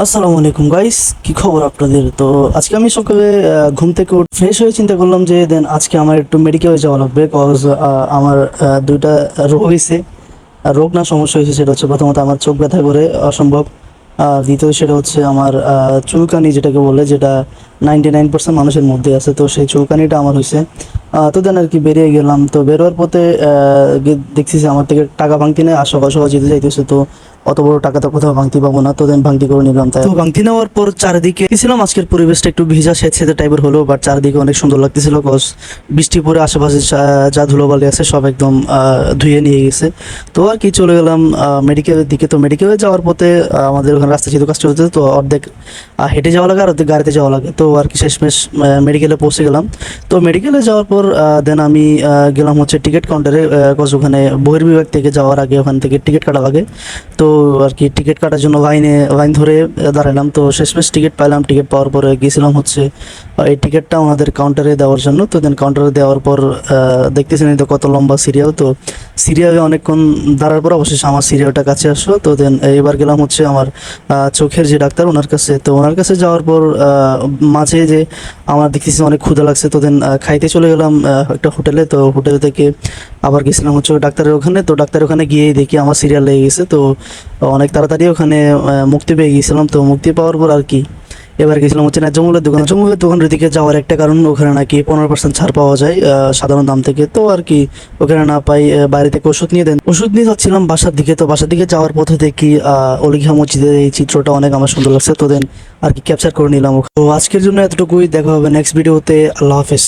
আসসালামু আলাইকুম গাইস, কি খবর আপনাদের? তো আজকে আমি সকালে ঘুম থেকে ফ্রেশ হয়ে চিন্তা করলাম যে দেন আজকে আমার একটু মেডিকেলে যাওয়া লাগবে, কজ আমার দুইটা রোগ হয়েছে। রোগ না, সমস্যা হয়েছে। সেটা হচ্ছে প্রথমত আমার চোখ ব্যথা করে অসম্ভব। দ্বিতীয় সেটা হচ্ছে আমার চুলকানি, যেটাকে বলে, যেটা 99% মানুষের মধ্যে আছে। তো সেই চুলকানিটা আমার হয়েছে। তো দেন আর কি বেরিয়ে গেলাম। তো বেরোয়ার পথে দেখছি যে আমার থেকে টাকা ভাঙতি নেই, আসো আসো যেতে চাইতেছে। তো অত বড় টাকা তো কোথাও ভাঙতি পাবো না, তো দেন ভাঙতি করে নিলাম। তাই তো ভাঙতি নেওয়ার পর চারিদিকে ছিলাম, আজকের পরিবেশটা একটু ভিজা সেচেতে টাইপের হলো, বাট চারিদিকে অনেক সুন্দর লাগতেছিল। কজ বৃষ্টি পরে আশেপাশে যা ধুলোবালি আছে সব একদম ধুয়ে নিয়ে গেছে। তো আর কি চলে গেলাম মেডিকেলের দিকে। তো মেডিকেলে যাওয়ার পথে আমাদের ওখানে রাস্তা যেহেতু কাজ চলতে, তো অর্ধেক হেঁটে যাওয়া লাগে আর অর্ধেক গাড়িতে যাওয়া লাগে। তো আর কি শেষমেশ মেডিকেলে পৌঁছে গেলাম। তো মেডিকেলে যাওয়ার পর দেন আমি গেলাম হচ্ছে টিকিট কাউন্টারে, কজ ওখানে বহির্বিভাগ থেকে যাওয়ার আগে ওখান থেকে টিকিট কাটা লাগে। তো আর কি টিকিট কাটার জন্য লাইন ধরে দাঁড়ালাম। তো শেষমেশ টিকিট পাইলাম। টিকিট পাওয়ার পরে গিয়েছিলাম হচ্ছে এই টিকিটটা ওনাদের কাউন্টারে দেওয়ার জন্য। তো দেন কাউন্টারে দেওয়ার পর দেখতেছেন তো কত লম্বা সিরিয়াল। তো সিরিয়ালে অনেকক্ষণ দাঁড়ার পর অবশেষে আমার সিরিয়ালটা কাছে আসলো। তো দেন এবার গেলাম হচ্ছে আমার চোখের যে ডাক্তার ওনার কাছে। তো ওনার কাছে যাওয়ার পর মাঝে যে আমার দেখতেছি অনেক ক্ষুধা লাগছে। তো দেন খাইতে চলে গেলাম একটা হোটেলে। তো হোটেল থেকে আবার গেছিলাম হচ্ছে ডাক্তারের ওখানে। তো ডাক্তারের ওখানে গিয়ে দেখি আমার সিরিয়াল লেগে গেছে। তো অনেক তাড়াতাড়ি ওখানে মুক্তি পেয়ে গিয়েছিলাম। তো মুক্তি পাওয়ার পর আর কি এবার গেছিলাম হচ্ছে ন্যায্যমূল্যের দোকান। ন্যায্যমূল্যের দোকানের দিকে যাওয়ার একটা কারণ, ওখানে নাকি 15% ছাড় পাওয়া যায় সাধারণ দাম থেকে। তো আর কি ওখানে না পাই, বাইরে থেকে ওষুধ নিয়ে যাচ্ছিলাম বাসার দিকে। তো বাসার দিকে যাওয়ার পথে দেখি অলিঘা মসজিদের এই চিত্রটা অনেক আমার সুন্দর লাগছে। তো দেন আর কি ক্যাপচার করে নিলাম। তো আজকের জন্য এতটুকুই, দেখা হবে নেক্সট ভিডিওতে। আল্লাহ হাফেজ।